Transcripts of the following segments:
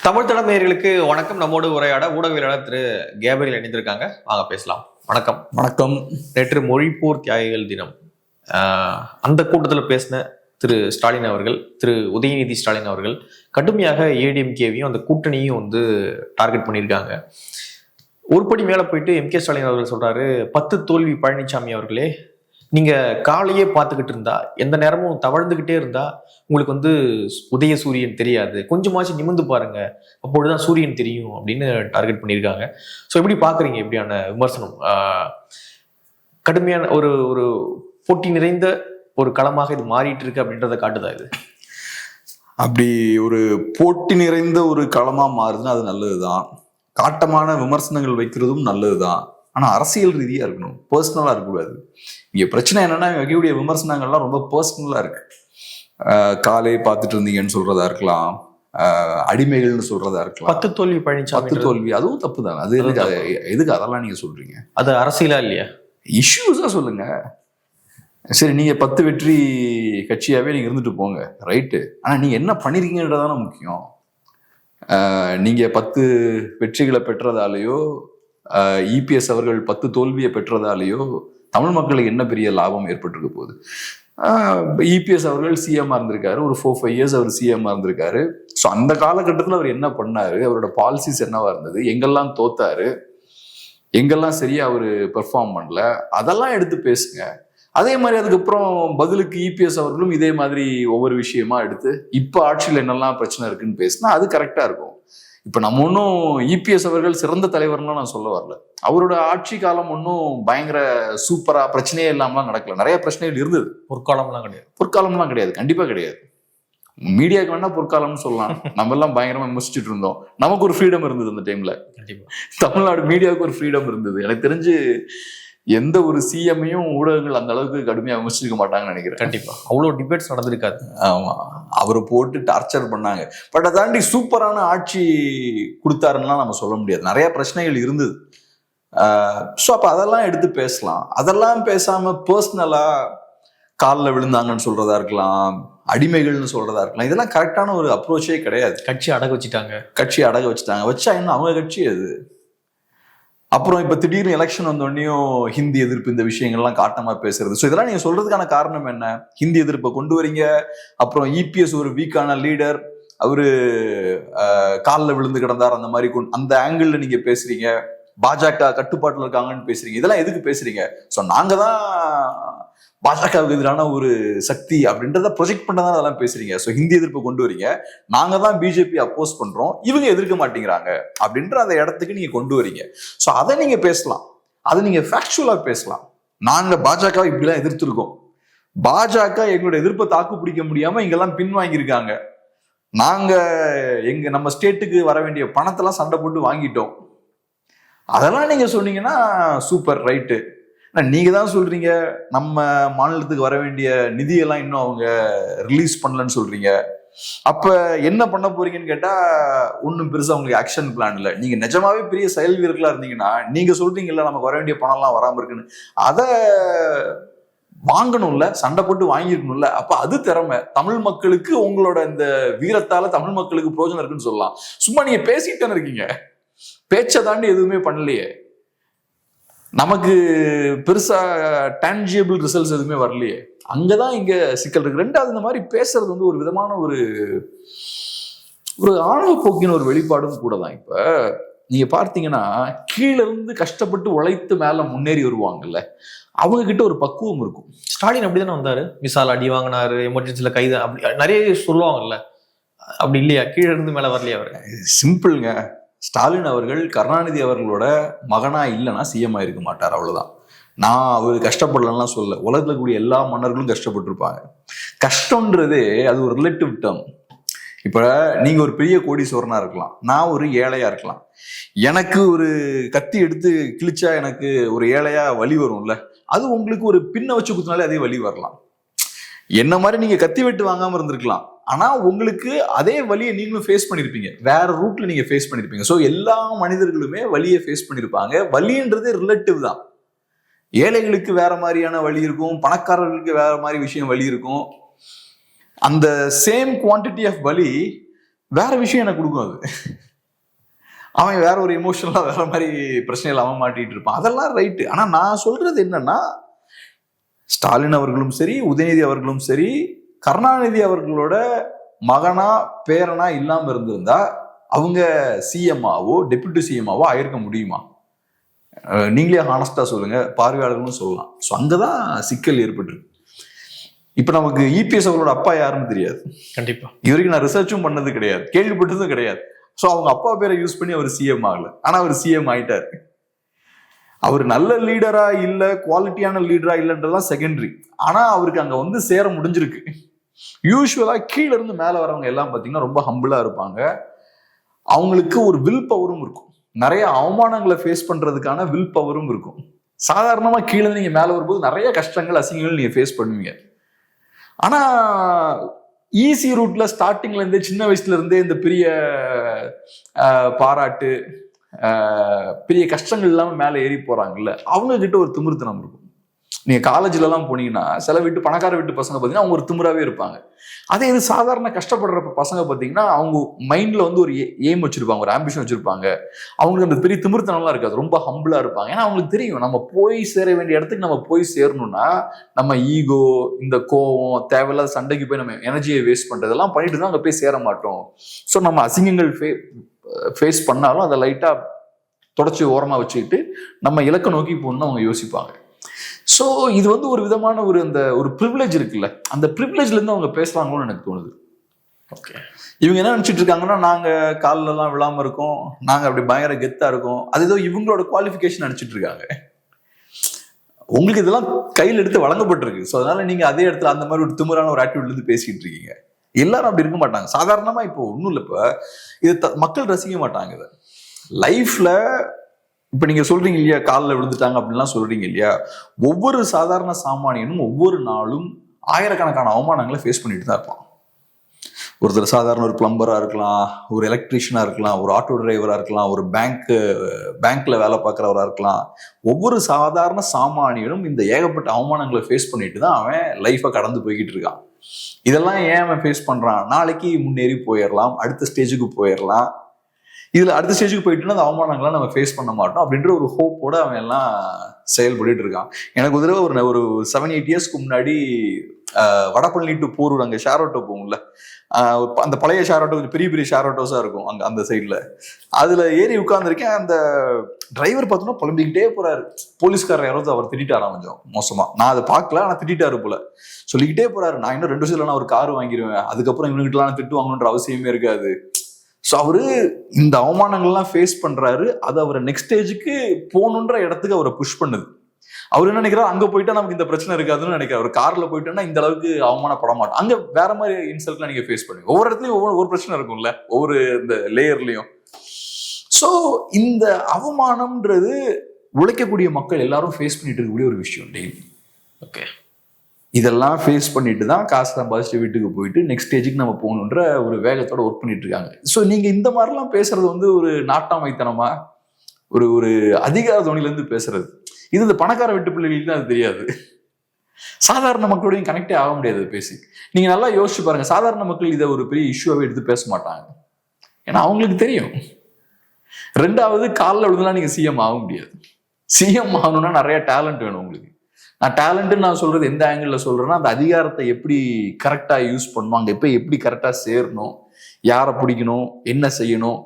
தமிழ் தடம் நேயர்களுக்கு வணக்கம். நம்மோடு உரையாட ஊடகவியலாளர் திரு கேப்ரியல் இணைந்திருக்காங்க. வாங்க பேசலாம். வணக்கம். வணக்கம். நேற்று மொழிப்போர் தியாகிகள் தினம். அந்த கூட்டத்தில் பேசின திரு ஸ்டாலின் அவர்கள், திரு உதயநிதி ஸ்டாலின் அவர்கள் கடுமையாக ஏடிஎம்கேவையும் அந்த கூட்டணியும் டார்கெட் பண்ணியிருக்காங்க. ஒரு படி மேலே போயிட்டு எம்கே ஸ்டாலின் அவர்கள் சொல்றாரு, 10 தோல்வி பழனிசாமி அவர்களே, நீங்க காலையே பார்த்துக்கிட்டு இருந்தா, எந்த நேரமும் தவழ்ந்துகிட்டே இருந்தா உங்களுக்கு உதய சூரியன் தெரியாது, கொஞ்சமாச்சும் நிமிர்ந்து பாருங்க, அப்பொழுதுதான் சூரியன் தெரியும் அப்படின்னு டார்கெட் பண்ணியிருக்காங்க. ஸோ எப்படி பாக்குறீங்க இப்படியான விமர்சனம்? கடுமையான ஒரு ஒரு போட்டி நிறைந்த ஒரு களமாக இது மாறிட்டு இருக்கு அப்படின்றத காட்டுதா இது? அப்படி ஒரு போட்டி நிறைந்த ஒரு களமா மாறுதுன்னா அது நல்லதுதான். காட்டமான விமர்சனங்கள் வைக்கிறதும் நல்லதுதான். ஆனா அரசியல் ரீதியா இருக்கணும், பர்சனலா இருக்கக்கூடாது. இங்க பிரச்சனை என்னன்னா, வகையுடைய விமர்சனங்கள்லாம் ரொம்ப பர்சனலா இருக்கு. காலை பார்த்துட்டு இருந்தீங்கன்னு சொல்றதா இருக்கலாம், அடிமைகள்னு சொல்றதா இருக்கலாம். 10 தோல்வி பழனிசாமி, 10 தோல்வி அதுவும் தப்பு தானே. அது எதுக்கு அதெல்லாம் நீங்க சொல்றீங்க? அது அரசியலா இல்லையா? இஷ்யூஸா சொல்லுங்க. சரி, நீங்க 10 வெற்றி கட்சியாவே நீங்க இருந்துட்டு போங்க, ரைட்டு. ஆனா நீங்க என்ன பண்ணிருக்கீங்கன்றதான முக்கியம். நீங்க 10 வெற்றிகளை பெற்றதாலேயோ, இபிஎஸ் அவர்கள் 10 தோல்வியை பெற்றதாலேயோ தமிழ் மக்களுக்கு என்ன பெரிய லாபம் ஏற்பட்டிருக்க போகுது? இபிஎஸ் அவர்கள் சிஎம்மா இருந்திருக்காரு, ஒரு 4-5 இயர்ஸ் அவர் சிஎம்மா இருந்திருக்காரு. ஸோ அந்த காலகட்டத்தில் அவர் என்ன பண்ணாரு, அவரோட பாலிசிஸ் என்னவா இருந்தது, எங்கெல்லாம் தோத்தாரு, எங்கெல்லாம் சரியா அவரு பெர்ஃபார்ம் பண்ணல, அதெல்லாம் எடுத்து பேசுங்க. அதே மாதிரி அதுக்கப்புறம் பதிலுக்கு இபிஎஸ் அவர்களும் இதே மாதிரி ஒவ்வொரு விஷயமா எடுத்து இப்போ ஆட்சியில் என்னெல்லாம் பிரச்சனை இருக்குன்னு பேசினா அது கரெக்டா இருக்கும். இப்ப நம்ம ஒன்றும் இபிஎஸ் அவர்கள் சிறந்த தலைவர்லாம் நான் சொல்ல வரல. அவரோட ஆட்சி காலம் ஒன்றும் பயங்கர சூப்பரா பிரச்சனையே இல்லாமலாம் நடக்கல. நிறைய பிரச்சனைகள் இருந்தது. பொற்காலம்லாம் கிடையாது, கண்டிப்பா கிடையாது. மீடியாவுக்கு வேணா பொற்காலம்னு சொல்லலாம். நம்ம எல்லாம் பயங்கரமா விமர்சிச்சுட்டு இருந்தோம். நமக்கு ஒரு ஃப்ரீடம் இருந்தது அந்த டைம்ல. தமிழ்நாடு மீடியாவுக்கு ஒரு ஃப்ரீடம் இருந்தது. எனக்கு தெரிஞ்சு எந்த ஒரு சிஎம்மையும் ஊடகங்கள் அந்த அளவுக்கு கடுமையா விமர்சிக்க மாட்டாங்கன்னு நினைக்கிறேன். கண்டிப்பா அவ்வளவு டிபேட்ஸ் நடந்திருக்காது. ஆமா, அவரை போட்டு டார்ச்சர் பண்ணாங்க. பட் அதை தாண்டி சூப்பரான ஆட்சி கொடுத்தாருன்னா நம்ம சொல்ல முடியாது. நிறைய பிரச்சனைகள் இருந்தது. ஸோ அப்ப அதெல்லாம் எடுத்து பேசலாம். அதெல்லாம் பேசாம பர்சனலா காலில் விழுந்தாங்கன்னு சொல்றதா இருக்கலாம், அடிமைகள்னு சொல்றதா இருக்கலாம். இதெல்லாம் கரெக்டான ஒரு அப்ரோச்சே கிடையாது. கட்சி அடக வச்சுட்டாங்க. வச்சா என்ன அவங்க கட்சி அது? அப்புறம் இப்ப திடீர்னு எலெக்ஷன் வந்தோடனையும் ஹிந்தி எதிர்ப்பு, இந்த விஷயங்கள்லாம் காட்டமா பேசுறது. ஸோ இதெல்லாம் நீங்க சொல்றதுக்கான காரணம் என்ன? ஹிந்தி எதிர்ப்பை கொண்டு வரீங்க, அப்புறம் இபிஎஸ் ஒரு வீக்கான லீடர், அவரு காலில் விழுந்து கிடந்தார், அந்த மாதிரி அந்த ஆங்கிள் நீங்க பேசுறீங்க. பாஜக கட்டுப்பாட்டுல இருக்காங்கன்னு பேசுறீங்க. இதெல்லாம் எதுக்கு பேசுறீங்க? ஸோ நாங்க தான் பாஜகவுக்கு எதிரான ஒரு சக்தி அப்படின்றத ப்ரொஜெக்ட் பண்ணதான் அதெல்லாம் பேசுறீங்க. ஸோ ஹிந்தி எதிர்ப்பு கொண்டு வரீங்க, நாங்க தான் பிஜேபி அப்போஸ் பண்றோம், இவங்க எதிர்க்க மாட்டேங்கிறாங்க அப்படின்ற அந்த இடத்துக்கு நீங்க கொண்டு வரீங்க. ஸோ அதை நீங்க பேசலாம், அதை நீங்க ஃபேக்சுவலா பேசலாம். நாங்க பாஜக இப்படிலாம் எதிர்த்திருக்கோம், பாஜக எங்களோட எதிர்ப்பை தாக்கு பிடிக்க முடியாம இங்கெல்லாம் பின்வாங்கியிருக்காங்க, நாங்க நம்ம ஸ்டேட்டுக்கு வர வேண்டிய பணத்தெல்லாம் சண்டை போட்டு வாங்கிட்டோம், அதெல்லாம் நீங்க சொன்னீங்கன்னா சூப்பர், ரைட்டு. நீங்க தான் சொல்றீங்க நம்ம மாநிலத்துக்கு வர வேண்டிய நிதியெல்லாம் இன்னும் அவங்க ரிலீஸ் பண்ணலன்னு சொல்றீங்க. அப்ப என்ன பண்ண போறீங்கன்னு கேட்டா ஒன்னும் பெருசா உங்களுக்கு ஆக்ஷன் பிளான் இல்லை. நீங்க நிஜமாவே பெரிய செயல் வீரர்களா இருந்தீங்கன்னா நீங்க சொல்றீங்கல்ல நமக்கு வர வேண்டிய பணம் எல்லாம் வராம இருக்குன்னு, அதை வாங்கணும்ல, சண்டை போட்டு வாங்கிருக்கணும்ல. அப்ப அது திறமை. தமிழ் மக்களுக்கு உங்களோட இந்த வீரத்தால தமிழ் மக்களுக்கு பிரயோஜனம் இருக்குன்னு சொல்லலாம். சும்மா நீங்க பேசிட்டு இருக்கீங்க, பேச்சை தாண்டி எதுவுமே பண்ணலையே. நமக்கு பெருசா டான்ஜிபிள் ரிசல்ட்ஸ் எதுவுமே வரலையே. அங்கதான் இங்க சிக்கல் இருக்கு. ரெண்டாவது, இந்த மாதிரி பேசுறது ஒரு விதமான ஒரு ஆணவ போக்கின ஒரு வெளிப்பாடும் கூட தான். இப்ப நீங்க பார்த்தீங்கன்னா கீழே இருந்து கஷ்டப்பட்டு உழைத்து மேல முன்னேறி வருவாங்கல்ல, அவங்க கிட்ட ஒரு பக்குவம் இருக்கும். ஸ்டாலின் அப்படிதானே வந்தாரு, விசால் அடி வாங்கினாரு, எமர்ஜென்சில கைது, அப்படி நிறைய சொல்லுவாங்கல்ல. அப்படி இல்லையா? கீழே இருந்து மேல வரலையா அவரு? சிம்பிள்ங்க. ஸ்டாலின் அவர்கள் கருணாநிதி அவர்களோட மகனா இல்லைன்னா சிஎம் ஆயிருக்க மாட்டார், அவ்வளவுதான். நான் அவரு கஷ்டப்படலாம் சொல்ல, உலகத்துல கூடிய எல்லா மன்னர்களும் கஷ்டப்பட்டிருப்பாங்க. கஷ்டம்ன்றதே அது ஒரு ரிலேட்டிவ் டேர்ம். இப்ப நீங்க ஒரு பெரிய கோடீஸ்வரனா இருக்கலாம், நான் ஒரு ஏழையா இருக்கலாம். எனக்கு ஒரு கத்தி எடுத்து கிழிச்சா எனக்கு ஒரு ஏழையா வலி வரும்ல, அது உங்களுக்கு ஒரு பின்ன வச்சு குத்தினாலே அதே வலி வரலாம். என்ன மாதிரி நீங்க கத்தி வெட்டு வாங்காம இருந்திருக்கலாம், ஆனா உங்களுக்கு அதே வலியை நீங்களும் ஃபேஸ் பண்ணிருப்பீங்க, வேற ரூட்ல நீங்க ஃபேஸ் பண்ணிருப்பீங்க. ஸோ எல்லா மனிதர்களுமே வலியை ஃபேஸ் பண்ணிருப்பாங்க. வலின்றது ரிலேட்டிவ் தான். ஏழைகளுக்கு வேற மாதிரியான வலி இருக்கும், பணக்காரர்களுக்கு வேற மாதிரி விஷயம் வலி இருக்கும். அந்த சேம் குவான்டிட்டி ஆஃப் வலி வேற விஷயம் எனக்கு கொடுக்கும் அது. அவன் வேற ஒரு எமோஷனலா வேற மாதிரி பிரச்சனைகள் அவன் மாட்டிட்டு இருப்பான். அதெல்லாம் ரைட்டு. ஆனா நான் சொல்றது என்னன்னா, ஸ்டாலின் அவர்களும் சரி, உதயநிதி அவர்களும் சரி, கருணாநிதி அவர்களோட மகனா பேரனா இல்லாம இருந்திருந்தா அவங்க சிஎம்ஆவோ டெபுட்டி சிஎம்ஆவோ ஆயிருக்க முடியுமா? நீங்களே ஹானஸ்டா சொல்லுங்க, பார்வையாளர்களும் சொல்லலாம். ஸோ அங்கதான் சிக்கல் ஏற்பட்டுருக்கு. இப்ப நமக்கு இபிஎஸ் அவர்களோட அப்பா யாருன்னு தெரியாது. கண்டிப்பா இது வரைக்கும் நான் ரிசர்ச்சும் பண்ணது கிடையாது, கேள்விப்பட்டதும் கிடையாது. ஸோ அவங்க அப்பா பேரை யூஸ் பண்ணி அவர் சிஎம் ஆகல, ஆனா அவர் சிஎம் ஆயிட்டாரு. அவர் நல்ல லீடரா இல்ல, குவாலிட்டியான லீடரா இல்லைன்றதுலாம் செகண்டரி. ஆனா அவருக்கு அங்க வந்து சேர முடிஞ்சிருக்கு. யூஸ்வலா கீழ இருந்து மேல வரவங்க எல்லாம் பாத்தீங்கன்னா ரொம்ப ஹம்பிளா இருப்பாங்க. அவங்களுக்கு ஒரு வில் பவரும் இருக்கும், நிறைய அவமானங்களை ஃபேஸ் பண்றதுக்கான வில் பவரும் இருக்கும். சாதாரணமா கீழே இருந்து நீங்க மேல வரும்போது நிறைய கஷ்டங்கள், அசிங்கங்கள் நீங்க ஃபேஸ் பண்ணுவீங்க. ஆனா ஈஸி ரூட்ல ஸ்டார்டிங்ல இருந்தே, சின்ன வயசுல இருந்தே இந்த பெரிய பாராட்டு, பெரிய கஷ்டங்கள் இல்லாம மேல ஏறி போறாங்கல்ல, அவங்க கிட்ட ஒரு திமிருத்தனம் இருக்கும். நீங்க காலேஜ்ல எல்லாம் போனீங்கன்னா சில வீட்டு பணக்கார வீட்டு பசங்க பாத்தீங்கன்னா அவங்க ஒரு திமிராவே இருப்பாங்க. அதே இது சாதாரண கஷ்டப்படுற பசங்க பாத்தீங்கன்னா அவங்க மைண்ட்ல வந்து ஒரு எய்ம் வச்சிருப்பாங்க, ஒரு ஆம்பிஷன் வச்சிருப்பாங்க. அவங்களுக்கு அந்த பெரிய திமிர்த்தனம்லாம் இருக்காது, ரொம்ப ஹம்பிளா இருப்பாங்க. ஏன்னா அவங்களுக்கு தெரியும் நம்ம போய் சேர வேண்டிய இடத்துக்கு நம்ம போய் சேரணும்னா நம்ம ஈகோ, இந்த கோவம், தேவையில்லாத சண்டைக்கு போய் நம்ம எனர்ஜியை வேஸ்ட் பண்றதெல்லாம் பண்ணிட்டு தான் அங்க போய் சேர மாட்டோம். ஸோ நம்ம அசிங்கங்கள் ஃபேஸ் பண்ணாலும் அதை லைட்டா தொடச்சி ஓரமா வச்சுக்கிட்டு நம்ம இலக்க நோக்கி போகணும்னு அவங்க யோசிப்பாங்க. ஸோ இது வந்து ஒரு விதமான ஒரு ப்ரிவிலேஜ் இருக்குல்ல, அந்த ப்ரிவிலேஜ்ல இருந்து அவங்க பேசுறாங்களோன்னு எனக்கு தோணுது. ஓகே, இவங்க என்ன நினைச்சிட்டு இருக்காங்கன்னா, நாங்க காலில் எல்லாம் விழாம இருக்கோம், நாங்க அப்படி பயங்கர கெத்தா இருக்கோம், அது ஏதோ இவங்களோட குவாலிஃபிகேஷன் நினைச்சிட்டு இருக்காங்க. உங்களுக்கு இதெல்லாம் கையில் எடுத்து வழங்கப்பட்டிருக்கு. ஸோ அதனால நீங்க அதே இடத்துல அந்த மாதிரி ஒரு திமிரான ஒரு ஆட்டிடியூட்ல இருந்து பேசிட்டு இருக்கீங்க. எல்லாரும் அப்படி இருக்க மாட்டாங்க. சாதாரணமா இப்போ ஒன்றும் இல்லை, இப்போ இது மக்கள் ரசிக்க மாட்டாங்க. இதை லைஃப்ல இப்ப நீங்க சொல்றீங்க இல்லையா, காலில் விழுந்துட்டாங்க அப்படின்லாம் சொல்றீங்க இல்லையா, ஒவ்வொரு சாதாரண சாமானியனும் ஒவ்வொரு நாளும் ஆயிரக்கணக்கான அவமானங்களை ஃபேஸ் பண்ணிட்டு தான் இருப்பான். ஒருத்தர் சாதாரண ஒரு பிளம்பரா இருக்கலாம், ஒரு எலக்ட்ரீஷியனா இருக்கலாம், ஒரு ஆட்டோ டிரைவரா இருக்கலாம், ஒரு பேங்க்ல வேலை பார்க்குறவரா இருக்கலாம். ஒவ்வொரு சாதாரண சாமானியனும் இந்த ஏகப்பட்ட அவமானங்களை ஃபேஸ் பண்ணிட்டு தான் அவன் லைஃபை கடந்து போய்கிட்டு இருக்கான். இதெல்லாம் ஏன் அவன் ஃபேஸ் பண்றான்? நாளைக்கு முன்னேறி போயிடலாம், அடுத்த ஸ்டேஜுக்கு போயிடலாம். இதுல அடுத்த ஸ்டேஜுக்கு போயிட்டுன்னா அந்த அவமானங்கள்லாம் நம்ம ஃபேஸ் பண்ண மாட்டோம் அப்படின்ற ஒரு ஹோப்போட அவன் எல்லாம் செயல்பட்டு இருக்கான். எனக்கு ஒரு தடவை ஒரு 7-8 இயர்ஸ்க்கு முன்னாடி வடபழனி டு போரூர், அங்கே ஷேர் ஆட்டோ போகும்ல, அந்த பழைய ஷேர் ஆட்டோ கொஞ்சம் பெரிய பெரிய ஷேர் ஆட்டோஸா இருக்கும் அங்க அந்த சைட்ல. அதுல ஏறி உட்கார்ந்துருக்கேன். அந்த டிரைவர் பார்த்தோன்னா புலம்பிக்கிட்டே போறாரு. போலீஸ்காரர் யாராவது அவர் திட்டாராம் கொஞ்சம் மோசமா. நான் அதை பார்க்கல, ஆனா திட்டாரு போல. சொல்லிக்கிட்டே போறாரு, நான் இன்னும் 2 வருஷத்துல நான் ஒரு கார் வாங்கிடுவேன், அதுக்கப்புறம் இவனுக்கிட்டலாம் திட்டு வாங்கணுன்ற அவசியமே இருக்காது. ஸோ அவரு இந்த அவமானங்கள்லாம் ஃபேஸ் பண்றாரு. அது அவரை நெக்ஸ்ட் ஸ்டேஜுக்கு போகணுன்ற இடத்துக்கு அவரை புஷ் பண்ணுது. அவர் என்ன நினைக்கிறார், அங்க போயிட்டா நமக்கு இந்த பிரச்சனை இருக்காதுன்னு நினைக்கிறார். ஒரு கார்ல போயிட்டோன்னா இந்த அளவுக்கு அவமானப்பட மாட்டோம். அங்க வேற மாதிரி இன்சல்ட்லாம் நீங்க ஃபேஸ் பண்ணுவீங்க. ஒவ்வொரு இடத்துலயும் ஒவ்வொரு பிரச்சனை இருக்கும்ல, ஒவ்வொரு இந்த லேயர்லயும். ஸோ இந்த அவமானம்ன்றது உழைக்கக்கூடிய மக்கள் எல்லாரும் ஃபேஸ் பண்ணிட்டு இருக்கக்கூடிய ஒரு விஷயம் டெய்லி. ஓகே, இதெல்லாம் ஃபேஸ் பண்ணிட்டு தான் காசு சம்பாதிச்சுட்டு வீட்டுக்கு போயிட்டு நெக்ஸ்ட் ஸ்டேஜுக்கு நம்ம போகணுன்ற ஒரு வேகத்தோட ஒர்க் பண்ணிட்டு இருக்காங்க. ஸோ நீங்க இந்த மாதிரிலாம் பேசுறது வந்து ஒரு நாட்டாமைத்தனமா, ஒரு அதிகார துணில இருந்து பேசுறது. இது இந்த பணக்கார வீட்டு பிள்ளைகளுக்கு தான் அது தெரியாது. சாதாரண மக்களோடையும் கனெக்டே ஆக முடியாது பேசி. நீங்க நல்லா யோசிச்சு பாருங்க, சாதாரண மக்கள் இதை ஒரு பெரிய இஷ்யூவாவே எடுத்து பேச மாட்டாங்க. ஏன்னா அவங்களுக்கு தெரியும். 2வது, காலில் விழுந்தெல்லாம் நீங்க சிஎம் ஆக முடியாது. சிஎம் ஆகணும்னா நிறைய டேலண்ட் வேணும் உங்களுக்கு. நான் டேலண்ட்னு நான் சொல்றது எந்த ஆங்கிள் சொல்றேன்னா, அந்த அதிகாரத்தை எப்படி கரெக்டா யூஸ் பண்ணணும், அங்க எப்ப எப்படி கரெக்டா சேரணும், யாரை பிடிக்கணும், என்ன செய்யணும்,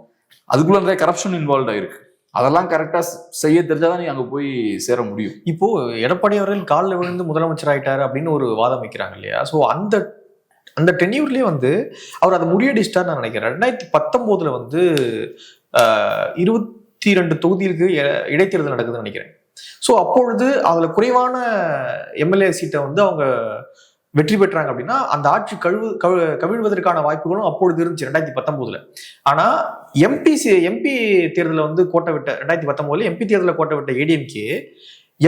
அதுக்குள்ள நிறைய கரப்ஷன் இன்வால்வ் ஆயிருக்கு. அதெல்லாம் கரெக்டா செய்ய தெரிஞ்சாதான் நீங்க அங்க போய் சேர முடியும். இப்போ எடப்பாடி அவர்கள் காலில் விழுந்து முதலமைச்சர் ஆயிட்டாரு அப்படின்னு ஒரு வாதம் வைக்கிறாங்க இல்லையா? ஸோ அந்த டென்யூர்லயே வந்து அவர் அதை முறியடிச்சிட்டார் நான் நினைக்கிறேன். 2019 22 தொகுதிகளுக்கு இடைத்தேர்தல் நடக்குதுன்னு நினைக்கிறேன். ஸோ அப்பொழுது அதுல குறைவான எம்எல்ஏ சீட்டை வந்து அவங்க வெற்றி பெற்றாங்க அப்படின்னா அந்த ஆட்சி கவிழ்வதற்கான வாய்ப்புகளும் அப்பொழுது இருந்துச்சு 2019. ஆனா எம்பி தேர்தலில் வந்து கோட்டை விட்ட 2019 எம்பி தேர்தலில் கோட்டை விட்ட ஏடிஎம்கே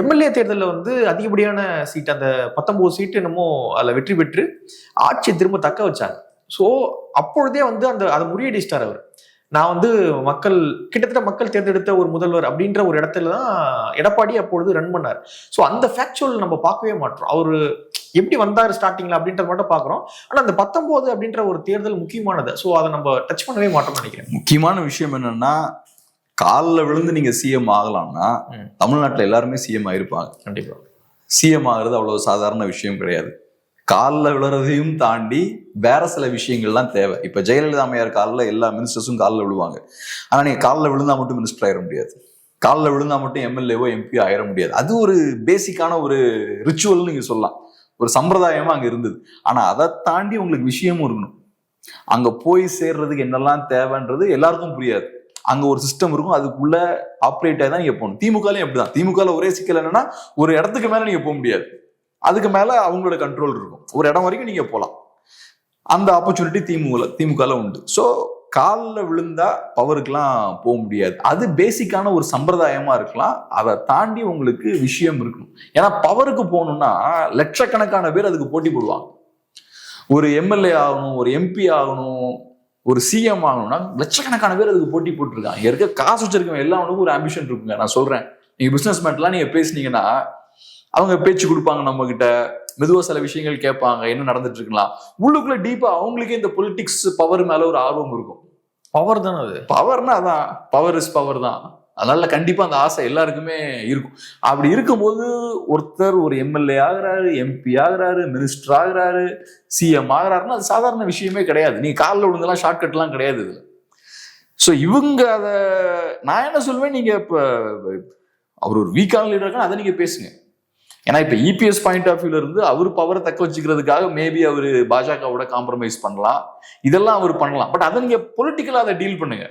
எம்எல்ஏ தேர்தலில் வந்து அதிகப்படியான சீட், அந்த 19 சீட்டு என்னமோ அதில் வெற்றி பெற்று ஆட்சியை திரும்ப தக்க வச்சாங்க. ஸோ அப்பொழுதே வந்து அதை முறியடிச்சிட்டார் அவர். நான் வந்து கிட்டத்தட்ட மக்கள் தேர்ந்தெடுத்த ஒரு முதல்வர் அப்படின்ற ஒரு இடத்துல தான் எடப்பாடி அப்பொழுது ரன் பண்ணார். ஸோ அந்த ஃபேக்சுவல் நம்ம பார்க்கவே மாட்டோம். அவரு எப்படி வந்தாரு ஸ்டார்டிங்ல அப்படின்றத மட்டும் பாக்குறோம். ஆனா அந்த 19 அப்படின்ற ஒரு தேர்தல் முக்கியமானது. ஸோ அதை நம்ம டச் பண்ணவே மாட்டோம்னு நினைக்கிறேன். முக்கியமான விஷயம் என்னன்னா, காலில் விழுந்து நீங்க சிஎம் ஆகலாம்னா தமிழ்நாட்டில் எல்லாருமே சிஎம் ஆயிருப்பாங்க. கண்டிப்பா சிஎம் ஆகுறது அவ்வளவு சாதாரண விஷயம் கிடையாது. காலில் விழுறதையும் தாண்டி வேற சில விஷயங்கள்லாம் தேவை. இப்ப ஜெயலலிதா அம்மையார் காலில் எல்லா மினிஸ்டர்ஸும் காலில் விழுவாங்க. ஆனா நீங்க காலில் விழுந்தா மட்டும் மினிஸ்டர் ஆயிட முடியாது. காலில் விழுந்தா மட்டும் எம்எல்ஏவோ எம்பியோ ஆயிட முடியாது. அது ஒரு பேசிக்கான ஒரு ரிச்சுவல்னு நீங்க சொல்லலாம், ஒரு சம்பிரதாயமா அங்க இருந்தது. ஆனா அதை தாண்டி உங்களுக்கு விஷயமும் இருக்கணும். அங்க போய் சேர்றதுக்கு என்னெல்லாம் தேவைன்றது எல்லாருக்கும் புரியாது. அங்க ஒரு சிஸ்டம் இருக்கும், அதுக்குள்ள ஆப்ரேட் ஆகி தான் நீங்க போகணும். திமுகலையும் அப்படிதான். திமுகல ஒரே சிக்கல் என்னன்னா, ஒரு இடத்துக்கு மேல நீங்க போக முடியாது, அதுக்கு மேல அவங்களோட கண்ட்ரோல் இருக்கும். ஒரு இடம் வரைக்கும் நீங்க போகலாம். அந்த ஆப்பர்ச்சுனிட்டி திமுகல உண்டு. ஸோ காலில் விழுந்தா பவருக்கெல்லாம் போக முடியாது. அது பேசிக்கான ஒரு சம்பிரதாயமா இருக்கலாம். அதை தாண்டி உங்களுக்கு விஷயம் இருக்கணும். ஏன்னா பவருக்கு போகணும்னா லட்சக்கணக்கான பேர் அதுக்கு போட்டி போடுவாங்க. ஒரு எம்எல்ஏ ஆகணும், ஒரு எம்பி ஆகணும், ஒரு சிஎம் ஆகணும்னா லட்சக்கணக்கான பேர் அதுக்கு போட்டி போட்டுருக்காங்க. இங்க இருக்க காசு வச்சிருக்கவங்க எல்லாருக்கும் ஒரு ஆம்பிஷன் இருக்குங்க. நான் சொல்றேன், நீங்க பிசினஸ் மேன்லாம் நீங்க பேசுனீங்கன்னா அவங்க பேச்சு கொடுப்பாங்க, நம்ம கிட்ட மெதுவா சில விஷயங்கள் கேட்பாங்க, என்ன நடந்துட்டு இருக்கலாம். உள்ளுக்குள்ள டீப்பா அவங்களுக்கே இந்த பொலிட்டிக்ஸ் பவர் மேல ஒரு ஆர்வம் இருக்கும். பவர் தானே அது. பவர்னா அதான், பவர் இஸ் பவர் தான். அதனால கண்டிப்பா அந்த ஆசை எல்லாருக்குமே இருக்கும். அப்படி இருக்கும்போது ஒருத்தர் ஒரு எம்எல்ஏ ஆகுறாரு, எம்பி ஆகுறாரு, மினிஸ்டர் ஆகுறாரு, சிஎம் ஆகுறாருன்னா அது சாதாரண விஷயமே கிடையாது. நீங்க காலில் விழுந்தெல்லாம் ஷார்ட்கட்லாம் கிடையாது இதுல. ஸோ இவங்க அதை நான் என்ன சொல்லுவேன், நீங்க இப்ப அவர் ஒரு வீக்கான லீடர் அதை நீங்க பேசுங்க. ஏன்னா இப்ப இபிஎஸ் பாயிண்ட் ஆஃப் வியூல இருந்து அவர் பவரை தக்க வச்சுக்கிறதுக்காக மேபி அவர் பாஜகவோட காம்ப்ரமைஸ் பண்ணலாம், இதெல்லாம் அவர் பண்ணலாம். பட் அதை நீங்க பொலிட்டிக்கலா அதை டீல் பண்ணுங்க.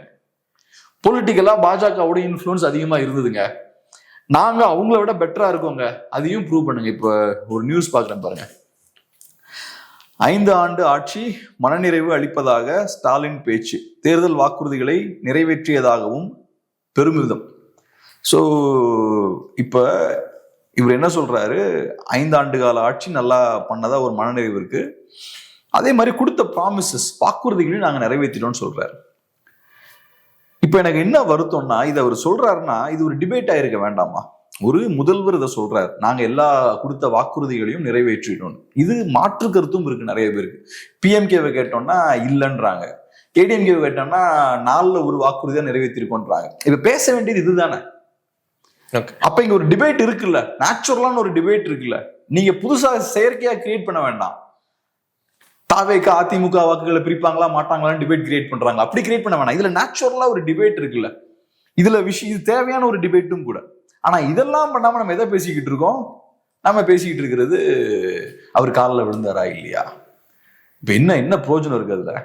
பொலிட்டிக்கலா பாஜகவோட இன்ஃப்ளூயன்ஸ் அதிகமா இருந்ததுங்க, நாங்க அவங்கள விட பெட்டரா இருக்கோங்க, அதையும் ப்ரூவ் பண்ணுங்க. இப்ப ஒரு நியூஸ் பாக்குறேன் பாருங்க. 5 ஆண்டு ஆட்சி மனநிறைவு அளிப்பதாக ஸ்டாலின் பேச்சு, தேர்தல் வாக்குறுதிகளை நிறைவேற்றியதாகவும் பெருமிதம். ஸோ இப்ப இவர் என்ன சொல்றாரு, 5 ஆண்டு கால ஆட்சி நல்லா பண்ணதா ஒரு மனநிறைவு இருக்கு, அதே மாதிரி கொடுத்த ப்ராமிசஸ் வாக்குறுதிகளையும் நாங்க நிறைவேற்றிட்டோம்னு சொல்றாரு. இப்ப எனக்கு என்ன வருத்தம்னா, இதை அவர் சொல்றாருன்னா இது ஒரு டிபேட் ஆயிருக்க வேண்டாமா? ஒரு முதல்வர் இதை சொல்றாரு, நாங்க எல்லா கொடுத்த வாக்குறுதிகளையும் நிறைவேற்றிட்டோம். இது மாற்று கருத்தும் இருக்கு நிறைய பேருக்கு. பிஎம்கேவை கேட்டோம்னா இல்லைன்றாங்க, ஏடிஎம்கேவை கேட்டோம்னா 4ல் ஒரு வாக்குறுதியா நிறைவேற்றிருக்கோன்றாங்க. இப்ப பேச வேண்டியது இதுதானே. அப்ப இங்க ஒரு டிபேட் இருக்குல்ல, நேச்சுரலான ஒரு டிபேட் இருக்குல்ல. நீங்க புதுசா செயற்கையா கிரியேட் பண்ண வேண்டாம். தாவேக அதிமுக வாக்குகளை பிரிப்பாங்களா மாட்டாங்களான்னு டிபேட் கிரியேட் பண்றாங்க, அப்படி கிரியேட் பண்ண வேணாம். இதுல நேச்சுரலா ஒரு டிபேட் இருக்குல்ல, இதுல விஷயம் இது தேவையான ஒரு டிபேட்டும் கூட. ஆனா இதெல்லாம் பண்ணாம நம்ம எதை பேசிக்கிட்டு இருக்கோம்? நம்ம பேசிக்கிட்டு இருக்கிறது அவர் காலில் விழுந்தாரா இல்லையா, இப்ப என்ன பிரயோஜனம் இருக்கு அதுல?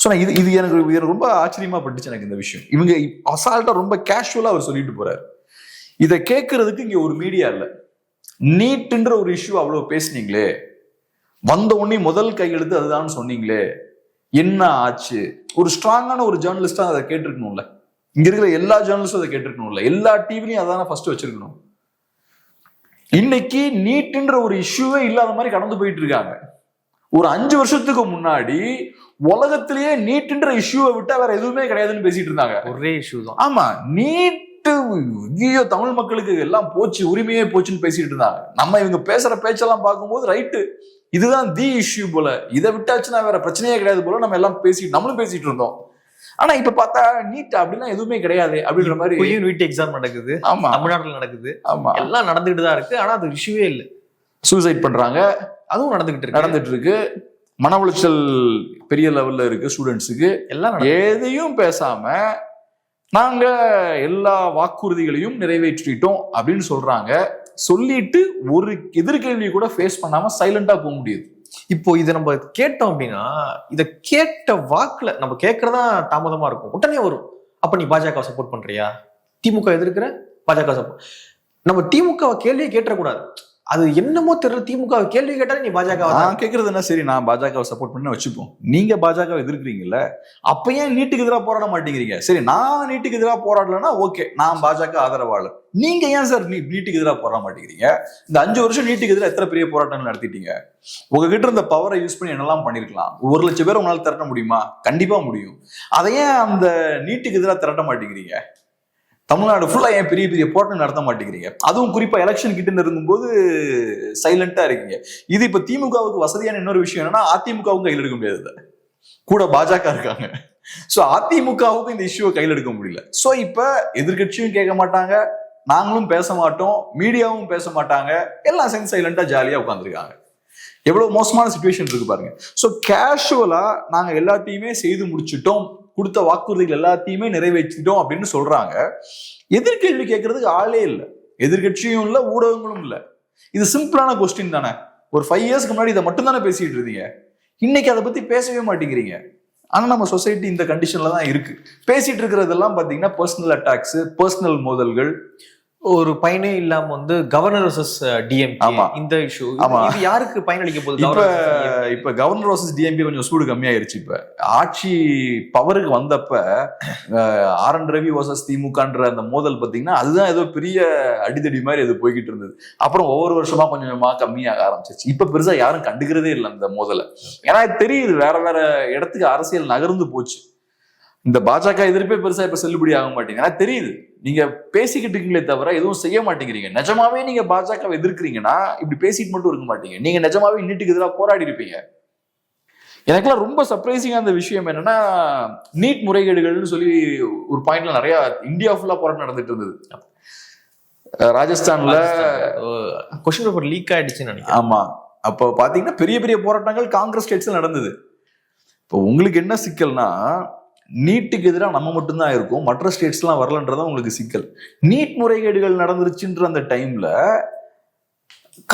ஸோ இது எனக்கு ரொம்ப ஆச்சரியமா பட்டுச்சு எனக்கு இந்த விஷயம். இவங்க அசால்ட்டா ரொம்ப கேஷுவலா அவர் சொல்லிட்டு போறாரு. இதை கேட்கறதுக்கு இங்க ஒரு மீடியா இல்ல. நீட்ன்ற ஒரு இஷ்யூ அவ்வளவு பேசுனீங்களே, வந்த உடனே முதல் கையெழுத்து அதுதான் சொன்னீங்களே, என்ன ஆச்சு? ஒரு ஸ்ட்ராங்கான ஒரு ஜேர்னலிஸ்டா அதை கேட்டிருக்கணும்ல. இங்க இருக்கிற எல்லா ஜேர்னலிஸ்டும் அதை கேட்டிருக்கணும்ல. எல்லா டிவிலையும் அதான ஃபர்ஸ்ட் வச்சிருக்கணும். இன்னைக்கு நீட்ன்ற ஒரு இஷ்யூவே இல்லாத மாதிரி கடந்து போயிட்டு இருக்காங்க. ஒரு 5 வருஷத்துக்கு முன்னாடி உலகத்திலேயே நீட்ன்ற இஷ்யூவை விட்டா வேற எதுவுமே கிடையாதுன்னு பேசிட்டு இருந்தாங்க. ஒரே இஷ்யூ தான். ஆமா, நீட் ஐயோ தமிழ் மக்களுக்கு எல்லாம் போச்சு, உரிமையே போச்சுன்னு பேசிட்டு இருந்தாங்க. நம்ம இவங்க பேசுற பேச்செல்லாம் பார்க்கும்போது ரைட்டு, இதுதான் தி இஷ்யூ போல, இதை விட்டாச்சுன்னா வேற பிரச்சனையே கிடையாது போல நம்ம எல்லாம் நம்மளும் பேசிட்டு இருந்தோம். ஆனா இப்ப பார்த்தா நீட் அப்படின்னா எதுவுமே கிடையாது அப்படின்ற மாதிரி நீட் எக்ஸாம் நடக்குது. ஆமா, தமிழ்நாட்டுல நடக்குது. ஆமா, எல்லாம் நடந்துகிட்டு தான் இருக்கு. ஆனா அது இஷ்யூவே இல்லை. சூசைட் பண்றாங்க, அதுவும் நடந்துகிட்டு இருக்கு. மன உளைச்சல் பெரிய லெவல்ல இருக்கு ஸ்டூடெண்ட்ஸுக்கு. எல்லாம் எதையும் பேசாம நாங்க எல்லா வாக்குறுதிகளையும் நிறைவேற்றிட்டோம் அப்படின்னு சொல்றாங்க. சொல்லிட்டு ஒரு எதிர்கேள்வி கூட ஃபேஸ் பண்ணாம சைலண்டா போக முடியுது. இப்போ இதை நம்ம கேட்டோம் அப்படின்னா, இதை கேட்ட வாக்குல நம்ம கேட்கறதா தாமதமா இருக்கும், உடனே வரும். அப்ப நீ பாஜக சப்போர்ட் பண்றியா, திமுக எதிர்க்கிற, பாஜக சப்போர்ட். நம்ம திமுக கேள்வியை கேட்டக்கூடாது. அது என்னமோ தெரியல, திமுக கேள்வி கேட்டாலும் நீ பாஜக நான் கேட்கறது என்ன, சரி நான் பாஜகவை சப்போர்ட் பண்ண வச்சுப்போம், நீங்க பாஜகவை எதிர்க்கிறீங்கல்ல, அப்ப ஏன் நீட்டுக்கு எதிராக போராட மாட்டேங்கிறீங்க? சரி நான் நீட்டுக்கு எதிராக போராடலன்னா ஓகே, நான் பாஜக ஆதரவாளர், நீங்க ஏன் சார் நீட்டுக்கு எதிராக போராட மாட்டேங்கிறீங்க? இந்த 5 வருஷம் நீட்டுக்கு எதிராக எத்தனை பெரிய போராட்டங்கள் நடத்திட்டீங்க? உங்ககிட்ட இருந்த பவரை யூஸ் பண்ணி என்னெல்லாம் பண்ணிருக்கலாம்? 1 லட்சம் பேர் உங்களால திரட்ட முடியுமா? கண்டிப்பா முடியும். அதை ஏன் அந்த நீட்டுக்கு எதிராக திரட்ட மாட்டேங்கிறீங்க? தமிழ்நாடு ஃபுல்லா ஏன் பெரிய பெரிய போராட்டம் நடத்த மாட்டேங்கிறீங்க? அதுவும் குறிப்பா எலெக்ஷன் கிட்ட இருக்கும்போது சைலண்டா இருக்கீங்க. இது இப்ப திமுகவுக்கு வசதியான இன்னொரு விஷயம் என்னன்னா, அதிமுகவும் கையில் எடுக்க முடியாது, கூட பாஜக இருக்காங்க. சோ அதிமுகவுக்கும் இந்த இஷ்யூவை கையில் எடுக்க முடியல. சோ இப்ப எதிர்கட்சியும் கேட்க மாட்டாங்க, நாங்களும் பேச மாட்டோம், மீடியாவும் பேச மாட்டாங்க, எல்லாம் சேர்ந்து சைலண்டா ஜாலியா உட்காந்துருக்காங்க. எவ்வளவு மோசமான சிச்சுவேஷன் இருக்கு பாருங்க. சோ கேஷுவலா நாங்க எல்லாத்தையுமே செய்து முடிச்சிட்டோம், கொடுத்த வாக்குறுதிகள் எல்லாத்தையுமே நிறைவேற்றிட்டோம் அப்படின்னு சொல்றாங்க. எதிர்கேள்வி கேட்கறதுக்கு ஆளே இல்லை, எதிர்கட்சியும் இல்லை, ஊடகங்களும் இல்லை. இது சிம்பிளான கொஸ்டின் தானே. ஒரு 5 இயர்ஸ்க்கு முன்னாடி இதை மட்டும் தானே பேசிட்டு இருந்தீங்க, இன்னைக்கு அதை பத்தி பேசவே மாட்டேங்கிறீங்க. ஆனா நம்ம சொசைட்டி இந்த கண்டிஷன்ல தான் இருக்கு. பேசிட்டு இருக்கிறதெல்லாம் பாத்தீங்கன்னா பர்சனல் அட்டாக்ஸ், பர்சனல் மோதல்கள், ஒரு பயனே இல்லாம வந்து கவர்னர் வர்சஸ் டிஎம்கே, இந்த இஷ்யூ இது யாருக்கு பயனளிக்க போகுது? இப்ப கவர்னர் வர்சஸ் டிஎம்கே கொஞ்சம் சூடு கம்மியாயிருச்சு. இப்ப ஆட்சி பவருக்கு வந்தப்ப ஆர்.என். ரவி வர்சஸ் திமுகன்ற அந்த மோதல் பாத்தீங்கன்னா அதுதான் ஏதோ பெரிய அடிதடி மாதிரி அது போய்கிட்டு இருந்தது. அப்புறம் ஒவ்வொரு வருஷமா கொஞ்சமா கம்மியாக ஆரம்பிச்சிச்சு. இப்ப பெருசா யாரும் கண்டுக்கிறதே இல்லை அந்த மோதலை. ஏன்னா தெரியுது வேற வேற இடத்துக்கு அரசியல் நகர்ந்து போச்சு. இந்த பாஜக எதிர்ப்பே பெருசா இப்ப செல்லுபடி ஆக மாட்டேங்குது. ஏன்னா தெரியுது நீங்க பேசிக்கிட்டு இருக்கீங்களே தவிர எதுவும் செய்ய மாட்டேங்கிறீங்க. நிஜமாவே நீங்க பாஜக எதிர்க்கிறீங்கன்னா இப்படி பேசிட்டு மட்டும் இருக்க மாட்டீங்க, நீங்க நிஜமாவே நீட்டுக்கு எதிராக போராடி இருப்பீங்க. எனக்கெல்லாம் ரொம்ப சர்ப்ரைசிங்கா அந்த விஷயம் என்னன்னா, நீட் முறைகேடுகள்னு சொல்லி ஒரு பாயிண்ட்ல நிறைய இந்தியா ஃபுல்லா போராட்டம் நடந்துட்டு இருந்தது. ராஜஸ்தான்ல கொஸ்டின் பேப்பர் லீக் ஆயிடுச்சுன்னு நினைக்கிறேன். ஆமா, அப்போ பாத்தீங்கன்னா பெரிய பெரிய போராட்டங்கள் காங்கிரஸ் ஸ்டேட்ஸ்ல நடந்தது. இப்போ உங்களுக்கு என்ன சிக்கல்னா, நீட்டுக்கு எதிராக நம்ம மட்டும்தான் இருக்கும், மற்ற ஸ்டேட்ஸ் எல்லாம் வரலன்றதான் உங்களுக்கு சிக்கல். நீட் முறைகேடுகள் நடந்துருச்சுன்ற அந்த டைம்ல